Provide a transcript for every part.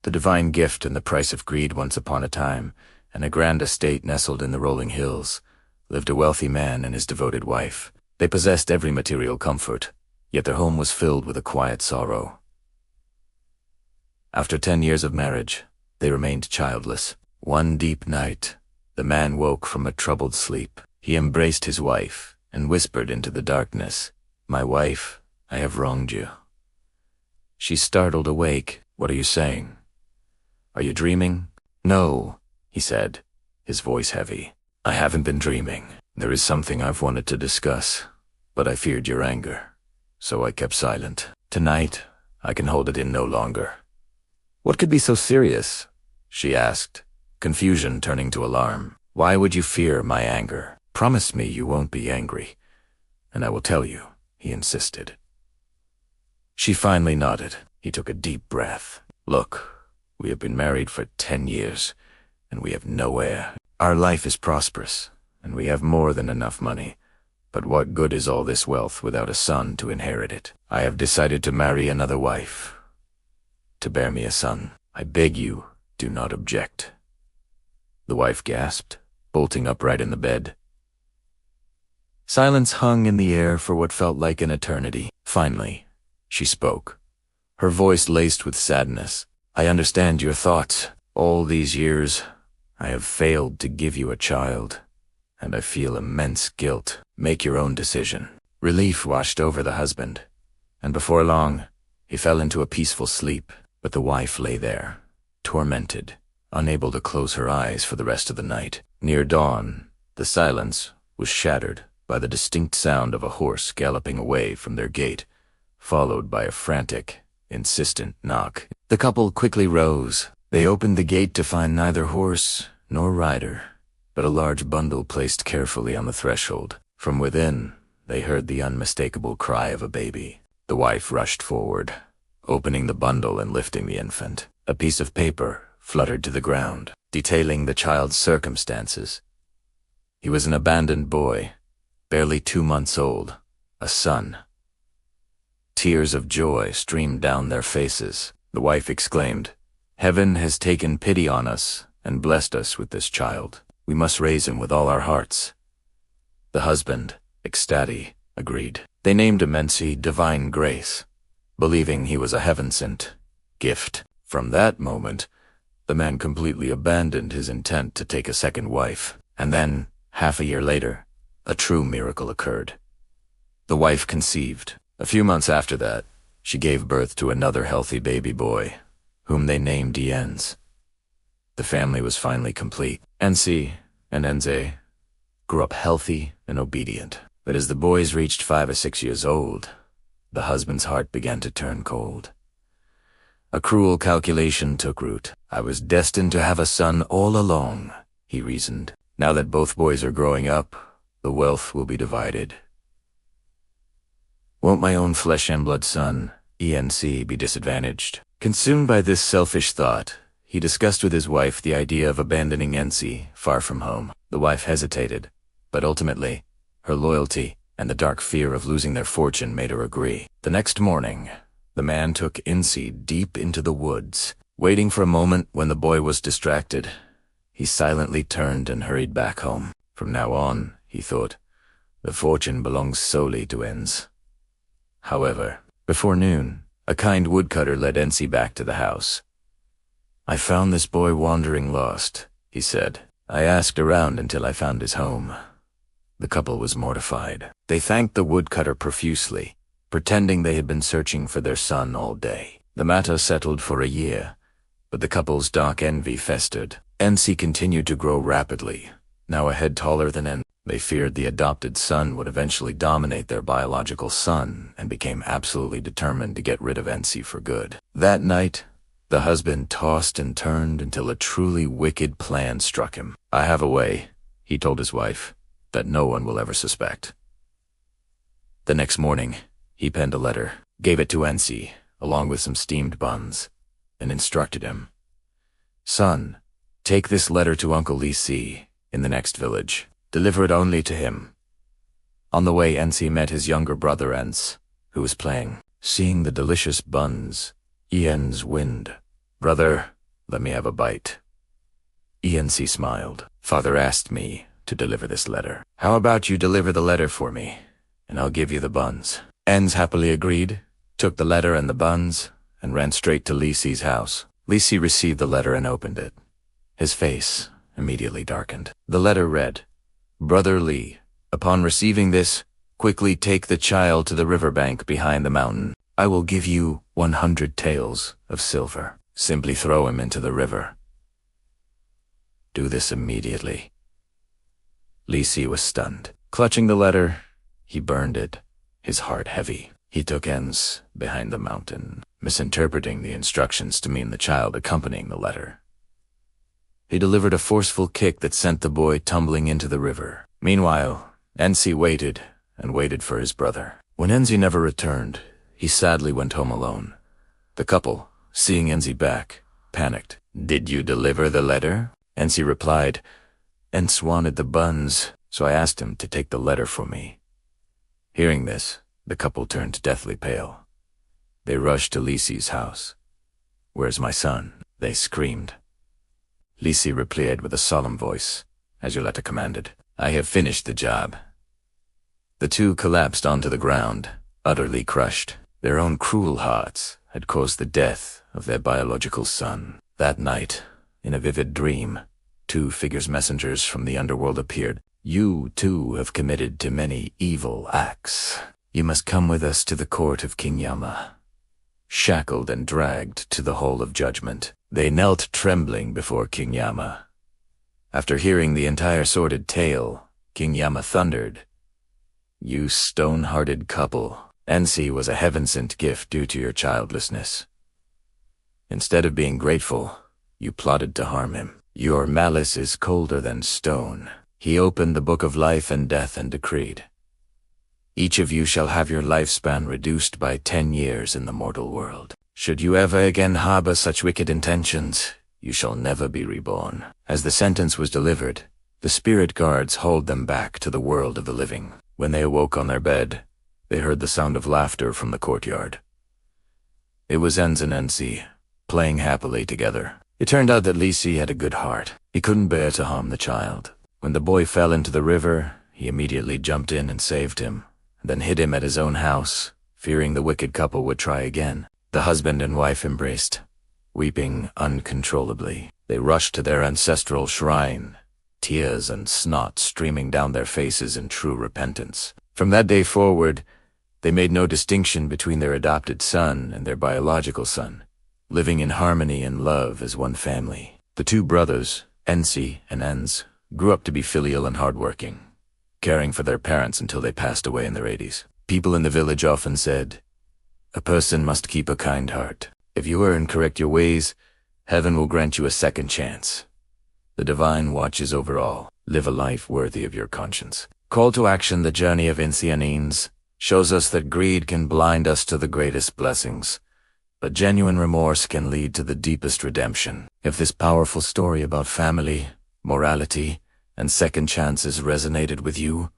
The divine gift and the price of greed. Once upon a time, in a grand estate nestled in the rolling hills, lived a wealthy man and his devoted wife. They possessed every material comfort, yet their home was filled with a quiet sorrow. After 10 years of marriage, they remained childless. One deep night, the man woke from a troubled sleep. He embraced his wife and whispered into the darkness, "My wife, I have wronged you." She startled awake. "What are you saying? Are you dreaming?" "No," he said, his voice heavy. "I haven't been dreaming. There is something I've wanted to discuss, but I feared your anger, so I kept silent. Tonight, I can hold it in no longer." "What could be so serious?" she asked, confusion turning to alarm. "Why would you fear my anger? Promise me you won't be angry, and I will tell you," he insisted. She finally nodded. He took a deep breath. "Look, we have been married for 10 years, and we have no heir. Our life is prosperous, and we have more than enough money. But what good is all this wealth without a son to inherit it? I have decided to marry another wife, to bear me a son. I beg you, do not object." The wife gasped, bolting upright in the bed. Silence hung in the air for what felt like an eternity. Finally, she spoke, her voice laced with sadness. "I understand your thoughts. All these years, I have failed to give you a child, and I feel immense guilt. Make your own decision." Relief washed over the husband, and before long, he fell into a peaceful sleep. But the wife lay there, tormented, unable to close her eyes for the rest of the night. Near dawn, the silence was shattered by the distinct sound of a horse galloping away from their gate, followed by a frantic, insistent knock. The couple quickly rose. They opened the gate to find neither horse nor rider, but a large bundle placed carefully on the threshold. From within, they heard the unmistakable cry of a baby. The wife rushed forward, opening the bundle and lifting the infant. A piece of paper fluttered to the ground, detailing the child's circumstances. He was an abandoned boy, barely 2 months old, a son. Tears of joy streamed down their faces. The wife exclaimed, "Heaven has taken pity on us and blessed us with this child. We must raise him with all our hearts." The husband, ecstatic, agreed. They named him Ensi Divine Grace, believing he was a heaven-sent gift. From that moment, the man completely abandoned his intent to take a second wife. And then, half a year later, a true miracle occurred. The wife conceived. A few months after that, she gave birth to another healthy baby boy, whom they named Jens. The family was finally complete. Ensi and Enze grew up healthy and obedient. But as the boys reached 5 or 6 years old, the husband's heart began to turn cold. A cruel calculation took root. "I was destined to have a son all along," he reasoned. "Now that both boys are growing up, the wealth will be divided. Won't my own flesh and blood son, ENC, be disadvantaged?" Consumed by this selfish thought, he discussed with his wife the idea of abandoning Ensi far from home. The wife hesitated, but ultimately, her loyalty and the dark fear of losing their fortune made her agree. The next morning, the man took Ensi deep into the woods. Waiting for a moment when the boy was distracted, he silently turned and hurried back home. From now on, he thought, the fortune belongs solely to Enz. However, before noon, a kind woodcutter led Ensi back to the house. "I found this boy wandering lost," he said. "I asked around until I found his home." The couple was mortified. They thanked the woodcutter profusely, pretending they had been searching for their son all day. The matter settled for a year, but the couple's dark envy festered. Ensi continued to grow rapidly, now a head taller than En. They feared the adopted son would eventually dominate their biological son and became absolutely determined to get rid of Ensi for good. That night, the husband tossed and turned until a truly wicked plan struck him. "I have a way," he told his wife, "that no one will ever suspect." The next morning, he penned a letter, gave it to Ensi, along with some steamed buns, and instructed him, "Son, take this letter to Uncle Li Si in the next village. Deliver it only to him." On the way, Ensi met his younger brother Ens, who was playing. Seeing the delicious buns, Ien's wind, "Brother, Let me have a bite. ENC smiled. Father asked me to deliver this letter. How about you deliver the letter for me, and I'll give you the buns. Enz happily agreed, took the letter and the buns, and ran straight to Lisi's house. Lisi received the letter and opened it. His face immediately darkened. The letter read, Brother Lee, upon receiving this, quickly take the child to the riverbank behind the mountain. I will give you 100 taels of silver. Simply throw him into the river. Do this immediately. Lisi was stunned. Clutching the letter, he burned it, his heart heavy. He took Enz behind the mountain, misinterpreting the instructions to mean the child accompanying the letter. He delivered a forceful kick that sent the boy tumbling into the river. Meanwhile, Enzi waited and waited for his brother. When Enzi never returned, he sadly went home alone. The couple, seeing Enzi back, panicked. Did you deliver the letter? Enzi replied, Enz wanted the buns, so I asked him to take the letter for me. Hearing this, the couple turned deathly pale. They rushed to Lisi's house. Where's my son? They screamed. Lisi replied with a solemn voice, as Yoletta commanded. I have finished the job. The two collapsed onto the ground, utterly crushed. Their own cruel hearts had caused the death of their biological son. That night, in a vivid dream, two figures messengers from the underworld appeared. You, too, have committed to many evil acts. You must come with us to the court of King Yama. Shackled and dragged to the hall of judgment, they knelt trembling before King Yama. After hearing the entire sordid tale, King Yama thundered, You stone-hearted couple, Enzi was a heaven-sent gift due to your childlessness. Instead of being grateful, you plotted to harm him. Your malice is colder than stone. He opened the book of life and death and decreed, Each of you shall have your lifespan reduced by 10 years in the mortal world. Should you ever again harbor such wicked intentions, you shall never be reborn. As the sentence was delivered, the spirit guards hauled them back to the world of the living. When they awoke on their bed, they heard the sound of laughter from the courtyard. It was Enz and Enzi, playing happily together. It turned out that Lisi had a good heart. He couldn't bear to harm the child. When the boy fell into the river, he immediately jumped in and saved him, then hid him at his own house, fearing the wicked couple would try again. The husband and wife embraced, weeping uncontrollably. They rushed to their ancestral shrine, tears and snot streaming down their faces in true repentance. From that day forward, they made no distinction between their adopted son and their biological son, living in harmony and love as one family. The two brothers, Enzi and Enz, grew up to be filial and hardworking, caring for their parents until they passed away in their 80s. People in the village often said, A person must keep a kind heart. If you err and correct your ways, heaven will grant you a second chance. The divine watches over all. Live a life worthy of your conscience. Call to action. The journey of Incianines shows us that greed can blind us to the greatest blessings, but genuine remorse can lead to the deepest redemption. If this powerful story about family, morality, and second chances resonated with you,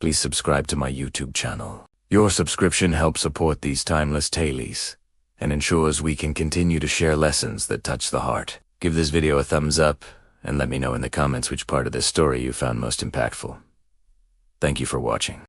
please subscribe to my YouTube channel. Your subscription helps support these timeless tales and ensures we can continue to share lessons that touch the heart. Give this video a thumbs up and let me know in the comments which part of this story you found most impactful. Thank you for watching.